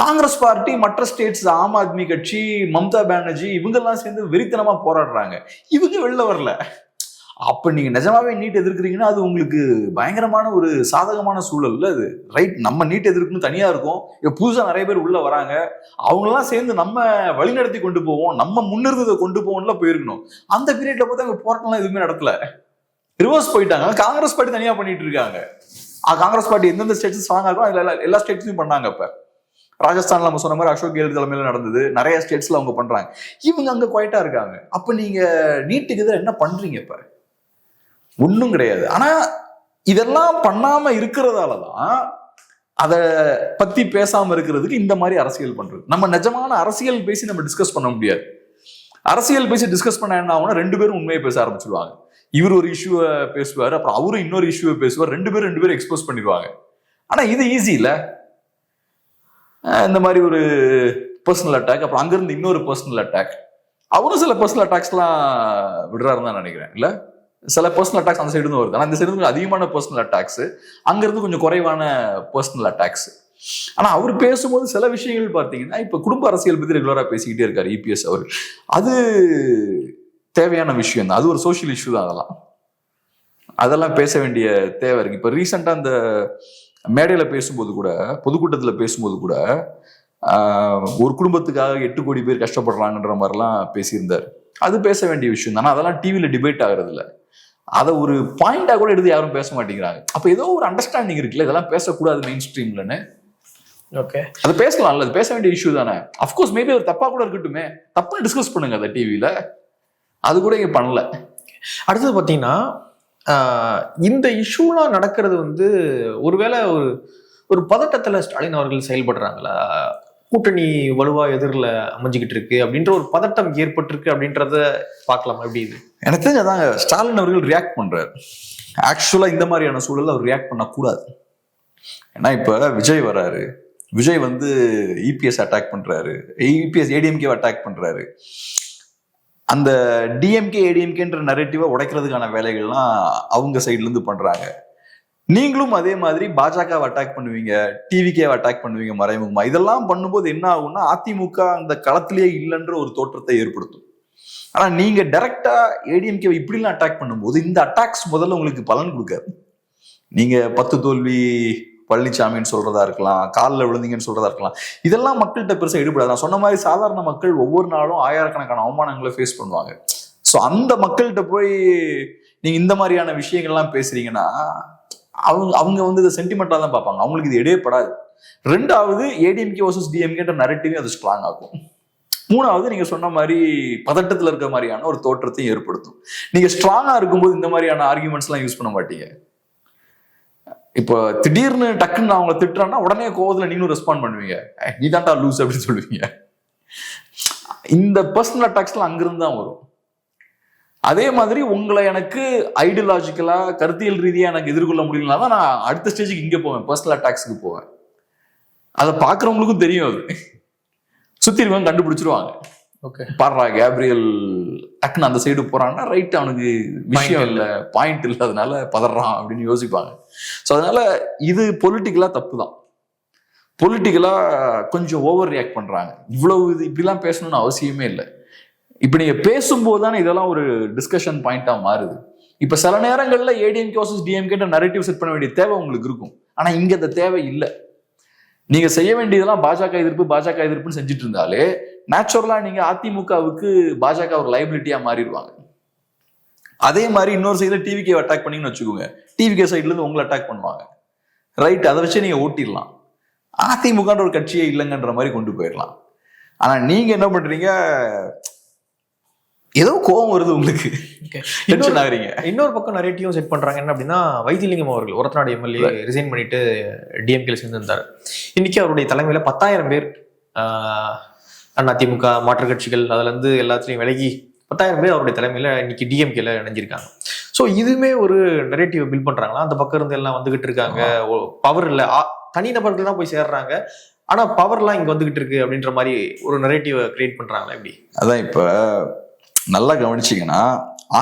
காங்கிரஸ் பார்ட்டி, மற்ற ஸ்டேட்ஸ், ஆம் ஆத்மி கட்சி, மம்தா பானர்ஜி இவங்கெல்லாம் சேர்ந்து வெறித்தனமா போராடுறாங்க. இவங்க வெளில வரல. அப்ப நீங்க நிஜமாவே நீட் எதிர்க்கிறீங்கன்னா அது உங்களுக்கு பயங்கரமான ஒரு சாதகமான சூழல்ல அது. ரைட், நம்ம நீட் எதிர்க்கணும் தனியா இருக்கும், இப்ப புதுசா நிறைய பேர் உள்ள வராங்க, அவங்கெல்லாம் சேர்ந்து நம்ம வழிநடத்தி கொண்டு போவோம், நம்ம முன்னிறுத்தத்தை கொண்டு போவோம்ல போயிருக்கணும். அந்த பீரியட்ல பார்த்தா அங்க போராட்டம்லாம் எதுவுமே நடத்தல, ரிவர்ஸ் போயிட்டாங்க. காங்கிரஸ் பார்ட்டி தனியா பண்ணிட்டு இருக்காங்க. காங்கிரஸ் பார்ட்டி எந்தெந்த ஸ்டேட்ஸ் ஸ்ட்ராங்கா இருக்கும் எல்லா ஸ்டேட்ஸையும் பண்ணாங்க. இப்ப ராஜஸ்தான்ல நம்ம சொன்ன மாதிரி அசோக் கெஹ்லோட் தலைமையில நடந்தது, நிறைய ஸ்டேட்ஸ்ல அவங்க பண்றாங்க. இவங்க அங்க குவைட்டா இருக்காங்க. அப்ப நீங்க நீட்டுக்கு எதிராக என்ன பண்றீங்க? இப்ப ஒன்றும் கிடையாது. ஆனா இதெல்லாம் பண்ணாம இருக்கிறதாலதான் அதை பத்தி பேசாம இருக்கிறதுக்கு இந்த மாதிரி அரசியல் பண்றது. நம்ம நிஜமான அரசியல் பேசி நம்ம டிஸ்கஸ் பண்ண முடியாது. அரசியல் பேசி டிஸ்கஸ் பண்ண என்ன ஆகும்னா 2 பேரும் உண்மையை பேச ஆரம்பிச்சிருவாங்க. இவர் ஒரு இஷ்யூவை பேசுவாரு, அப்புறம் அவரும் இன்னொரு இஷ்யூவை பேசுவார், 2 பேரும் எக்ஸ்போஸ் பண்ணிடுவாங்க. ஆனா இது ஈஸி இல்ல. இந்த மாதிரி ஒரு பர்சனல் அட்டாக், அப்புறம் அங்கிருந்து இன்னொரு பர்சனல் அட்டாக், அவரும் சில பர்சனல் அட்டாக்ஸ் எல்லாம் விடுறாருன்னு தான் நினைக்கிறேன். இல்ல சில பர்சனல் அட்டாக்ஸ் அந்த சைடு இருந்து வருது, ஆனா இந்த சைடு இருந்து அதிகமான பர்சனல் அட்டாக்ஸ், அங்க இருந்து கொஞ்சம் குறைவான பர்சனல் அட்டாக்ஸ். ஆனா அவர் பேசும்போது சில விஷயங்கள் பார்த்தீங்கன்னா, இப்ப குடும்ப அரசியல் பத்தி ரெகுலரா பேசிக்கிட்டே இருக்காரு இபிஎஸ் அவர். அது தேவையான விஷயம் தான், அது ஒரு சோசியல் இஷ்யூ தான். அதெல்லாம் பேச வேண்டிய தேவை இருக்கு. இப்ப ரீசெண்டா அந்த மேடையில பேசும்போது கூட, பொதுக்கூட்டத்துல பேசும்போது கூட, ஒரு குடும்பத்துக்காக 8 கோடி பேர் கஷ்டப்படுறாங்கன்ற மாதிரிலாம் பேசியிருந்தாரு. அது பேச வேண்டிய விஷயம் தான். அதெல்லாம் டிவியில டிபேட் ஆகுறது இல்லை. அதை ஒரு பாயிண்டா கூட எடுத்து யாரும் பேச மாட்டேங்கிறாங்க. அப்ப ஏதோ ஒரு அண்டர்ஸ்டாண்டிங் இருக்குல்ல, இதெல்லாம் பேசக்கூடாது மெயின் ஸ்ட்ரீம்லன்னு. ஓகே, அது பேசலாம், அது பேச வேண்டிய இஷ்யூ தானே. அப்கோர்ஸ் மேபி ஒரு தப்பா கூட இருக்கட்டுமே, தப்பா டிஸ்கஸ் பண்ணுங்க அதை டிவியில. அது கூட இங்க பண்ணல. அடுத்தது பாத்தீங்கன்னா, இந்த இஷ்யூலாம் நடக்கிறது வந்து ஒருவேளை ஒரு பதட்டத்துல ஸ்டாலின் அவர்கள் செயல்படுறாங்களா? கூட்டணி வலுவா எதிரில் அமைஞ்சுக்கிட்டு இருக்கு அப்படின்ற ஒரு பதட்டம் ஏற்பட்டிருக்கு அப்படின்றத பார்க்கலாம். எப்படி இது எனக்கு தெரிஞ்ச அதாங்க ஸ்டாலின் அவர்கள் ரியாக்ட் பண்றாரு. ஆக்சுவலா இந்த மாதிரியான சூழல்ல அவர் ரியாக்ட் பண்ணக்கூடாது. ஏன்னா இப்ப விஜய் வராரு, விஜய் வந்து இபிஎஸ் அட்டாக் பண்றாரு, இபிஎஸ் ஏடிஎம்கே அட்டாக் பண்றாரு. அந்த டிஎம்கே ஏடிஎம்கேன்ற நரேட்டிவை உடைக்கிறதுக்கான வேலைகள்லாம் அவங்க சைட்ல இருந்து பண்றாங்க. நீங்களும் அதே மாதிரி பாஜகவை அட்டாக் பண்ணுவீங்க, டிவிகேவை அட்டாக் பண்ணுவீங்க மறைமுகமா. இதெல்லாம் பண்ணும்போது என்ன ஆகும்னா, அதிமுக அந்த களத்திலேயே இல்லைன்ற ஒரு தோற்றத்தை ஏற்படுத்தும். ஆனா நீங்க டைரக்டா ஏடிஎம்கேவை இப்படிலாம் அட்டாக் பண்ணும்போது இந்த அட்டாக்ஸ் முதல்ல உங்களுக்கு பலன் கொடுக்காது. நீங்க 10 தோல்வி பழனிசாமின்னு சொல்றதா இருக்கலாம், காலில் விழுந்தீங்கன்னு சொல்றதா இருக்கலாம், இதெல்லாம் மக்கள்கிட்ட பெருசாக ஈடுபடாது. நான் சொன்ன மாதிரி சாதாரண மக்கள் ஒவ்வொரு நாளும் ஆயிரக்கணக்கான அவமானங்களை ஃபேஸ் பண்ணுவாங்க. ஸோ அந்த மக்கள்கிட்ட போய் நீங்க இந்த மாதிரியான விஷயங்கள்லாம் பேசுறீங்கன்னா அவங்க வந்து இதை சென்டிமெண்டா தான் பார்ப்பாங்க, அவங்களுக்கு இது இடையப்படாது. ரெண்டாவது, ஏடிஎம்கே வர்சஸ் டிஎம்கேன்ற நரேட்டிவே அது ஸ்ட்ராங் ஆகும். மூணாவது, நீங்க சொன்ன மாதிரி பதட்டத்துல இருக்க மாதிரியான ஒரு தோற்றத்தையும் ஏற்படுத்தும். நீங்க ஸ்ட்ராங்கா இருக்கும்போது இந்த மாதிரியான ஆர்குமெண்ட்ஸ் எல்லாம் யூஸ் பண்ண மாட்டீங்க. இப்போ திடீர்னு டக்குன்னு அவங்களை திட்டுறான்னா உடனே கோவத்துல நீங்களும் ரெஸ்பாண்ட் பண்ணுவீங்க, நீ தான்டா லூஸ் அப்படின்னு சொல்லுவீங்க. இந்த பர்சனல் அட்டாக்ஸ் எல்லாம் அங்கிருந்து தான் வரும். அதே மாதிரி உங்களை எனக்கு ஐடியாலஜிக்கலா கருத்தியல் ரீதியா எனக்கு எதிர்கொள்ள முடியலனா தான் நான் அடுத்த ஸ்டேஜுக்கு இங்க போவேன், பர்சனல் அட்டாக்ஸ்க்கு போவேன். அதை பாக்குறவங்களுக்கும் தெரியும், அது சுத்தி இருக்கவங்க கண்டுபிடிச்சிருவாங்க. ஓகே, பாடுறா கேப்ரியல் டக்குன்னு அந்த சைடு போறான்னா ரைட், அவனுக்கு விஷயம் இல்லை, பாயிண்ட் இல்லை, அதனால பதறான் அப்படின்னு யோசிப்பாங்க. ஸோ அதனால இது பொலிட்டிக்கலா தப்பு தான். பொலிட்டிக்கலா கொஞ்சம் ஓவர் ரியாக்ட் பண்றாங்க. இவ்வளவு இது இப்படிலாம் பேசணும்னு அவசியமே இல்லை. இப்ப நீங்க பேசும்போது தானே இதெல்லாம் ஒரு டிஸ்கஷன் பாயிண்டா மாறுது. இப்ப சில நேரங்கள்ல ADMK versus DMK narrative set பண்ண வேண்டிய தேவை உங்களுக்கு இருக்கும், ஆனா இங்க அந்த தேவை இல்லை. நீங்க செய்ய வேண்டியதெல்லாம் பாஜக எதிர்ப்புன்னு செஞ்சுட்டு இருந்தாலே நேச்சுரலா நீங்க அதிமுகவுக்கு பாஜக ஒரு லைபிலிட்டியா மாறிடுவாங்க. அதே மாதிரி இன்னொரு சைடுல டிவிகே அட்டாக் பண்ணீங்கன்னு வச்சுக்கோங்க, டிவிகே சைட்ல இருந்து உங்களை அட்டாக் பண்ணுவாங்க. ரைட், அதை வச்சு நீங்க ஓட்டிடலாம். அதிமுகன்ற ஒரு கட்சியே இல்லைங்கன்ற மாதிரி கொண்டு போயிடலாம். ஆனா நீங்க என்ன பண்றீங்க, ஏதோ கோபம் வருது உங்களுக்கு, டென்ஷன் ஆகுறீங்க. இன்னொரு பக்கம் நரேட்டிவும் செட் பண்றாங்க. என்ன அப்படின்னா, வைத்திலிங்கம் அவர்கள் ஒரத்தநாடு எம்எல்ஏ ரிசைன் பண்ணிட்டு டிஎம்கேல சேர்ந்திருந்தார். இன்னைக்கு அவருடைய தலைமையில 10,000 பேர் அதிமுக மாற்று கட்சிகள் அதுல இருந்து எல்லாத்துலயும் விலகி 10,000 பேர் அவருடைய தலைமையில இன்னைக்கு டிஎம்கேல இணைஞ்சிருக்காங்க. ஸோ இதுவுமே ஒரு நரேட்டிவ் பில்ட் பண்றாங்களா? அந்த பக்கம் இருந்து எல்லாம் வந்துகிட்டு இருக்காங்க, பவர் இல்லை, தனிநபர்கள் தான் போய் சேர்றாங்க, ஆனா பவர்லாம் இங்க வந்துகிட்டு இருக்கு அப்படின்ற மாதிரி ஒரு நரேட்டிவ் கிரியேட் பண்றாங்களா எப்படி? அதான் இப்ப நல்லா கவனிச்சிங்கன்னா,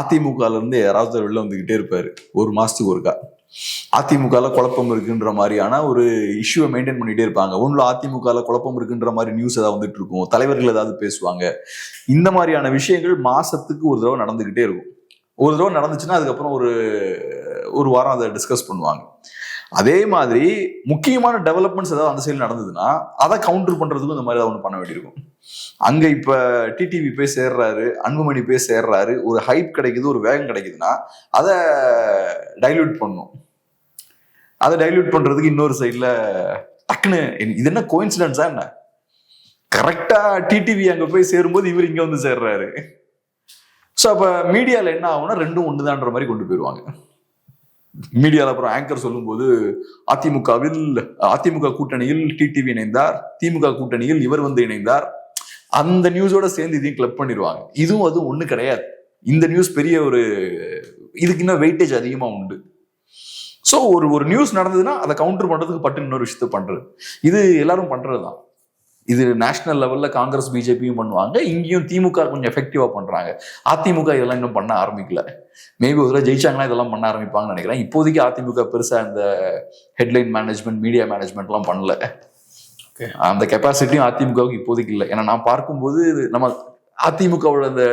அதிமுகல இருந்து யாராவது வெளில வந்துகிட்டே இருப்பாரு ஒரு மாசத்துக்கு ஒருக்கா. அதிமுகல குழப்பம் இருக்குன்ற மாதிரியான ஒரு இஷ்யூவை மெயின்டைன் பண்ணிட்டே இருப்பாங்க. ஒன்றுல அதிமுகல குழப்பம் இருக்குன்ற மாதிரி நியூஸ் ஏதாவது வந்துட்டு இருக்கும், தலைவர்கள் ஏதாவது பேசுவாங்க. இந்த மாதிரியான விஷயங்கள் மாசத்துக்கு ஒரு தடவை நடந்துகிட்டே இருக்கும். ஒரு தடவை நடந்துச்சுன்னா அதுக்கப்புறம் ஒரு வாரம் அதை டிஸ்கஸ் பண்ணுவாங்க. அதே மாதிரி முக்கியமான டெவலப்மெண்ட்ஸ் ஏதாவது அந்த சைடு நடந்ததுன்னா அதை கவுண்டர் பண்றதுக்கும் இந்த மாதிரி ஏதாவது ஒன்று பண்ண வேண்டியிருக்கும். அங்க இப்ப டிடிவி போய் சேர்றாரு, அன்புமணி போய் சேர்றாரு, ஒரு ஹைப் கிடைக்குது, ஒரு வேகம் கிடைக்குதுன்னா அதை டைல்யூட் பண்ணும். அதை டைல்யூட் பண்றதுக்கு இன்னொரு சைட்ல டக்குன்னு இது என்ன கோயின்சிடன்ஸா என்ன, கரெக்டா டிடிவி அங்க போய் சேரும்போது இவர் இங்க வந்து சேர்றாரு. ஸோ அப்ப மீடியால என்ன ஆகும்னா ரெண்டும் ஒண்ணுதான்ற மாதிரி கொண்டு போயிடுவாங்க. மீடியால அப்புறம் ஆங்கர் சொல்லும்போது அதிமுக கூட்டணியில் டிடிவி இணைந்தார், திமுக கூட்டணியில் இவர் வந்து இணைந்தார், அந்த நியூஸோட சேர்ந்து இதையும் கிளப் பண்ணிடுவாங்க. இதுவும் அதுவும் ஒண்ணு கிடையாது. இந்த நியூஸ் பெரிய ஒரு இதுக்கு இன்னும் வெயிட்டேஜ் அதிகமா உண்டு. ஸோ ஒரு நியூஸ் நடந்ததுன்னா அதை கவுண்டர் பண்றதுக்கு பட்டு இன்னொரு விஷயத்த பண்றது, இது எல்லாரும் பண்றதுதான். இது நேஷனல் லெவல்ல காங்கிரஸ் பிஜேபியும் பண்ணுவாங்க, இங்கேயும் திமுக கொஞ்சம் எஃபெக்டிவா பண்றாங்க. அதிமுக இதெல்லாம் இன்னும் பண்ண ஆரம்பிக்கல. மேபி ஒரு ஜெயிச்சாங்கன்னா இதெல்லாம் பண்ண ஆரம்பிப்பாங்கன்னு நினைக்கிறேன். இப்போதைக்கு அதிமுக பெருசா இந்த ஹெட்லைன் மேனேஜ்மெண்ட், மீடியா மேனேஜ்மெண்ட் எல்லாம் பண்ணல. அந்த கெப்பாசிட்டியும் அதிமுகவுக்கு இப்போதைக்கு இல்லை. ஏன்னா நான் பார்க்கும்போது நம்ம அதிமுகவோட அந்த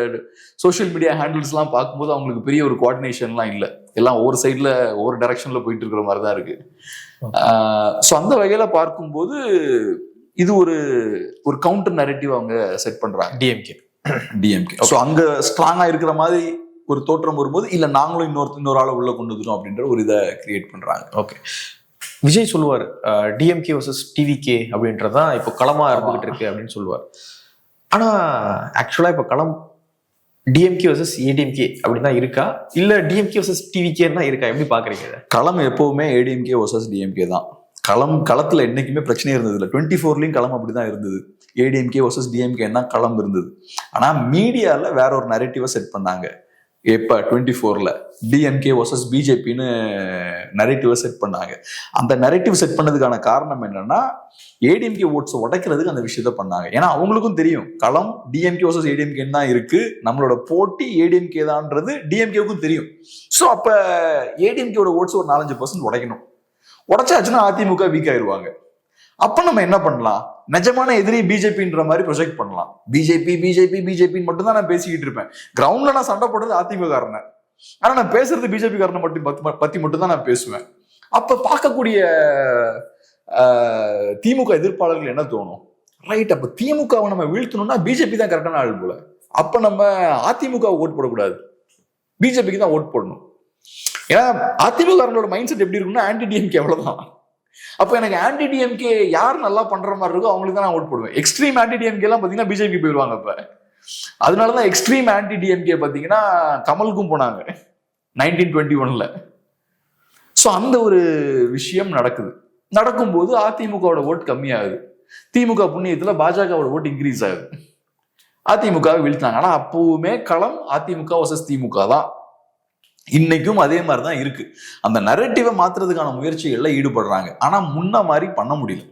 சோசியல் மீடியா ஹேண்டில்ஸ் எல்லாம் பார்க்கும்போது அவங்களுக்கு பெரிய ஒரு கோஆர்டினேஷன்லாம் இல்லை, எல்லாம் ஒவ்வொரு சைட்ல ஒவ்வொரு டைரக்ஷன்ல போயிட்டு இருக்கிற மாதிரி தான் இருக்கு. ஸோ அந்த வகையில பார்க்கும்போது இது ஒரு கவுண்டர் நரேட்டிவ் அவங்க செட் பண்றாங்க டிஎம்கே. ஸோ அங்க ஸ்ட்ராங்கா இருக்கிற மாதிரி ஒரு தோற்றம் வரும்போது இல்ல நாங்களும் இன்னொரு ஆளை உள்ள கொண்டு வந்துடும் அப்படின்ற ஒரு இதை கிரியேட் பண்றாங்க. ஓகே, விஜய் சொல்லுவார் டிஎம்கே வர்சஸ் டிவிகே அப்படின்றதான் இப்போ களமா இருந்துகிட்டு இருக்கு அப்படின்னு சொல்லுவார். ஆனா ஆக்சுவலா இப்போ களம் டிஎம்கே வர்சஸ் ஏடிஎம்கே அப்படின்னா இருக்கா, இல்ல டிஎம்கே வர்சஸ் டிவிகேன்னா இருக்கா, எப்படி பாக்குறீங்க? களம் எப்பவுமே ஏடிஎம்கே வர்சஸ் டிஎம்கே தான். களத்துல என்னைக்குமே பிரச்சனையே இருந்தது இல்லை. 24லயும் களம் அப்படிதான் இருந்தது. ஏடிஎம்கே வர்சஸ் டிஎம்கே தான் களம் இருந்தது. ஆனா மீடியால வேற ஒரு நரேட்டிவை செட் பண்ணாங்க. எப்ப 24ல டிஎம்கே வர்சஸ் பிஜேபின்னு நரேட்டிவை செட் பண்ணாங்க. அந்த நரேட்டிவ் செட் பண்ணதுக்கான காரணம் என்னன்னா, ஏடிஎம்கே ஓட்ஸ் உடைக்கிறதுக்கு அந்த விஷயத்த பண்ணாங்க. ஏன்னா அவங்களுக்கும் தெரியும் களம் டிஎம்கே வர்சஸ் ஏடிஎம்கே தான் இருக்கு, நம்மளோட போட்டி ஏடிஎம்கே தான்ன்றது டிஎம்கேவுக்கும் தெரியும். ஸோ அப்ப ஏடிஎம்கேவோட ஓட்ஸ் ஒரு 4-5% உடைக்கணும். உடைச்சாச்சுன்னா அதிமுக வீக் ஆயிடுவாங்க. அப்ப நம்ம என்ன பண்ணலாம், நிஜமான எதிரி பிஜேபின்ற மாதிரி ப்ரொஜெக்ட் பண்ணலாம். பிஜேபி மட்டும் தான் நான் பேசிக்கிட்டு இருப்பேன். கிரவுண்ட்ல நான் சண்டை போடுறது அதிமுக காரனை, ஆனா நான் பேசுறது பிஜேபி காரனை பத்தி மட்டும் தான் நான் பேசுவேன். அப்ப பார்க்கக்கூடிய திமுக எதிர்ப்பாளர்கள் என்ன தோணும், ரைட் அப்ப திமுகவை நம்ம வீழ்த்தணும்னா பிஜேபி தான் கரெக்டான ஆள் போல, அப்ப நம்ம அதிமுக ஓட் போடக்கூடாது, பிஜேபிக்கு தான் ஓட் போடணும். ஏன்னா அதிமுக மைண்ட் செட் எப்படி இருக்குன்னா ஆன்டி டிஎம்கே அவ்வளவுதான். அப்ப எனக்கு ஆன்டி டிஎம்கே யார் நல்லா பண்ற மாதிரி இருக்கோ அவங்களுக்கு தான் நான் ஓட் போடுவேன். எக்ஸ்ட்ரீம் ஆன்டி டிஎம்கே எல்லாம் பாத்தீங்கன்னா பிஜேபி போயிடுவாங்க. அப்ப அதனாலதான் எக்ஸ்ட்ரீம் ஆன்டி டிஎம்கே பாத்தீங்கன்னா கமலுக்கும் போனாங்க 1921. ஸோ அந்த ஒரு விஷயம் நடக்குது. நடக்கும்போது அதிமுகவோட ஓட் கம்மியாகுது, திமுக புண்ணியத்துல பாஜகவோட ஓட் இன்க்ரீஸ் ஆகுது, அதிமுகவை வீழ்த்தாங்க. ஆனா அப்பவுமே களம் அதிமுக வர்சஸ் திமுக தான். இன்னைக்கும் அதே மாதிரிதான் இருக்கு. அந்த நரேட்டிவை மாத்துறதுக்கான முயற்சிகள்ல ஈடுபடுறாங்க. ஆனா முன்ன மாதிரி பண்ண முடியல.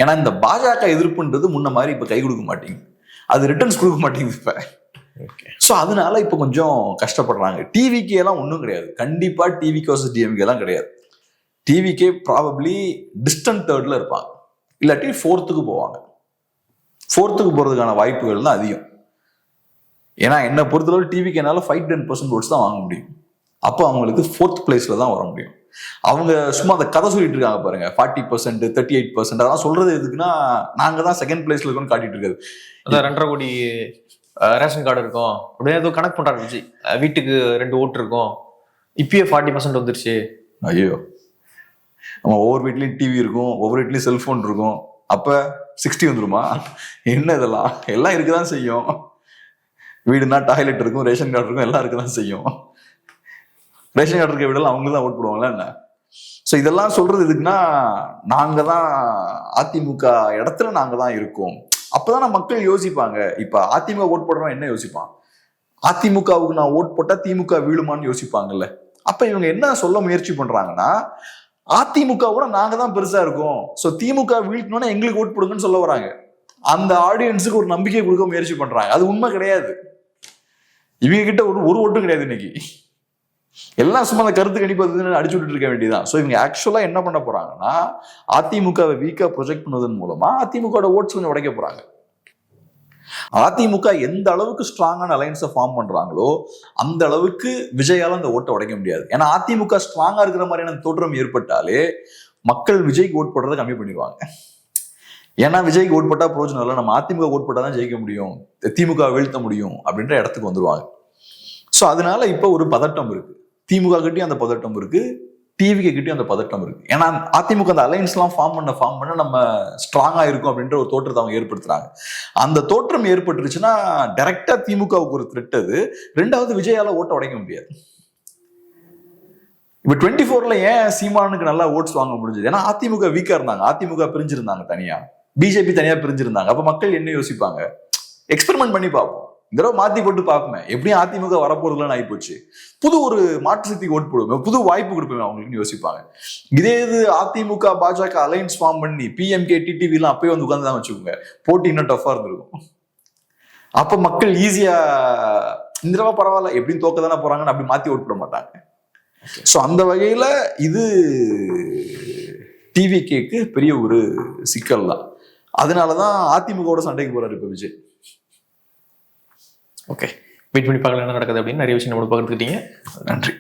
ஏன்னா இந்த பாஜக எதிர்ப்புன்றது முன்ன மாதிரி இப்ப கை கொடுக்க மாட்டேங்குது, அது ரிட்டர்ன்ஸ் கொடுக்க மாட்டேங்குது இப்ப. ஸோ அதனால இப்ப கொஞ்சம் கஷ்டப்படுறாங்க. டிவிக்கே எல்லாம் ஒன்றும் கிடையாது, கண்டிப்பா டிவிகே வர்சஸ் டிஎம்கே எல்லாம் கிடையாது. டிவிக்கே ப்ராபப்ளி டிஸ்டன்ட் தேர்ட்ல இருப்பாங்க, இல்லாட்டி ஃபோர்த்துக்கு போவாங்க. ஃபோர்த்துக்கு போறதுக்கான வாய்ப்புகள் தான் அதிகம். ஏன்னா என்னை பொறுத்தளவு டிவிக்கு என்னால 5-10% ஓட்ஸ் தான் வாங்க முடியும். அப்போ அவங்களுக்கு 4th பிளேஸ்ல தான் வர முடியும். அவங்க சும்மா அந்த கதை சொல்லிட்டு இருக்காங்க பாருங்க, 40%, 38%. அதெல்லாம் சொல்றது எதுக்குன்னா நாங்க தான் 2nd பிளேஸ்ல இருக்கோம்னு காட்டிட்டு இருக்காது. அதான் 2.5 கோடி ரேஷன் கார்டு இருக்கும் அப்படியே ஏதோ கணக்கு பண்றாங்க விஜய். வீட்டுக்கு 2 ஓட்டு இருக்கும், இப்பயே 40% வந்துருச்சு. ஐயோ, நம்ம ஒவ்வொரு வீட்லயும் டிவி இருக்கும், ஒவ்வொரு வீட்லயும் செல்போன் இருக்கும், அப்ப 60 வந்துருமா என்ன? இதெல்லாம் எல்லாம் இருக்குதான் செய்யும். வீடுனா டாய்லெட் இருக்கும், ரேஷன் கார்டு இருக்கும், எல்லாம் இருக்குதான் செய்யும். ரேஷன் கார்டு இருக்க வீடெல்லாம் அவங்க தான் ஓட் போடுவாங்களா என்ன? ஸோ இதெல்லாம் சொல்றது எதுக்குன்னா நாங்க தான் அதிமுக இடத்துல நாங்க தான் இருக்கோம். அப்பதான் மக்கள் யோசிப்பாங்க. இப்ப அதிமுக ஓட் போடுறவன் என்ன யோசிப்பான், அதிமுகவுக்கு நான் ஓட் போட்டா திமுக வீழுமான்னு யோசிப்பாங்கல்ல. அப்ப இவங்க என்ன சொல்ல முயற்சி பண்றாங்கன்னா அதிமுகவோட நாங்க தான் பெருசா இருக்கோம், ஸோ திமுக வீழ்த்தணும்னா எங்களுக்கு ஓட் போடுங்கன்னு சொல்ல வராங்க. அந்த ஆடியன்ஸுக்கு ஒரு நம்பிக்கை கொடுக்க முயற்சி பண்றாங்க. அது உண்மை கிடையாது. இவங்க கிட்ட ஒரு ஓட்டும் கிடையாது. இன்னைக்கு எல்லாம் சும்மா அந்த கருத்து கணிப்பு அடிச்சு விட்டு இருக்க வேண்டியதான். ஸோ இவங்க ஆக்சுவலா என்ன பண்ண போறாங்கன்னா அதிமுகவை வீக்கா ப்ரொஜெக்ட் பண்ணுவதன் மூலமா அதிமுக ஓட்ஸ் கொஞ்சம் உடைக்க போறாங்க. அதிமுக எந்த அளவுக்கு ஸ்ட்ராங்கான அலைன்ஸை ஃபார்ம் பண்றாங்களோ அந்த அளவுக்கு விஜயால அந்த ஓட்டை உடைக்க முடியாது. ஏன்னா அதிமுக ஸ்ட்ராங்கா இருக்கிற மாதிரியான தோற்றம் ஏற்பட்டாலே மக்கள் விஜய்க்கு ஓட் போடுறதை கம்மி பண்ணிடுவாங்க. ஏன்னா விஜய்க்கு ஓட் போட்டா பிரோஜனம் இல்லை, நம்ம அதிமுக ஓட் போட்டா தான் ஜெயிக்க முடியும், திமுக வீழ்த்த முடியும் அப்படின்ற இடத்துக்கு வந்துருவாங்க. ஸோ அதனால இப்ப ஒரு பதட்டம் இருக்கு. திமுக கிட்டயும் அந்த பதட்டம் இருக்கு, டிவிக்கு கிட்டயும் அந்த பதட்டம் இருக்கு. ஏன்னா அதிமுக அந்த அலைன்ஸ் எல்லாம் ஃபார்ம் பண்ண நம்ம ஸ்ட்ராங்கா இருக்கும் அப்படின்ற ஒரு தோற்றத்தை அவங்க ஏற்படுத்துறாங்க. அந்த தோற்றம் ஏற்பட்டுருச்சுன்னா டைரக்டா திமுகவுக்கு ஒரு த்ரெட் அது. ரெண்டாவது விஜயால ஓட்ட உடைக்க முடியாது. இப்ப 24ல ஏன் சீமானுக்கு நல்லா ஓட்ஸ் வாங்க முடிஞ்சது? ஏன்னா அதிமுக வீக்கா இருந்தாங்க, அதிமுக பிரிஞ்சிருந்தாங்க தனியா, பிஜேபி தனியா பிரிஞ்சிருந்தாங்க. அப்ப மக்கள் என்ன யோசிப்பாங்க, எக்ஸ்பெரிமெண்ட் பண்ணி பார்ப்போம், இந்த தடவை மாத்தி போட்டு பார்ப்போமே, எப்படியும் அதிமுக வரப்போறதுலாம் ஆகி போச்சு, புது ஒரு மாற்று சக்திக்கு ஓட்டு போடுவோம், புது வாய்ப்பு கொடுப்போம் அவங்களுக்கு யோசிப்பாங்க. இதே இது அதிமுக பாஜக அலைன்ஸ் ஃபார்ம் பண்ணி பிஎம்கே டிடிவி எல்லாம் அப்பயே வந்து உட்கார்ந்து தான் வச்சுக்கோங்க, போட்டி இன்னும் டஃபா இருந்திருக்கும். அப்ப மக்கள் ஈஸியா இந்த தடவை பரவாயில்ல எப்படின்னு தோக்க தானே போறாங்கன்னு அப்படி மாத்தி ஓட்டு போட மாட்டாங்க. ஸோ அந்த வகையில இது டிவிகேக்கு பெரிய ஒரு சிக்கல் தான். அதனாலதான் அதிமுகவோட சண்டைக்கு போறாரு இப்ப விஜய். ஓகே, வெயிட் பண்ணி பார்க்கலாம் என்ன நடக்குது அப்படின்னு நிறைய விஷயம் நம்மளோட பகிர்ந்துக்கிட்டீங்க. நன்றி.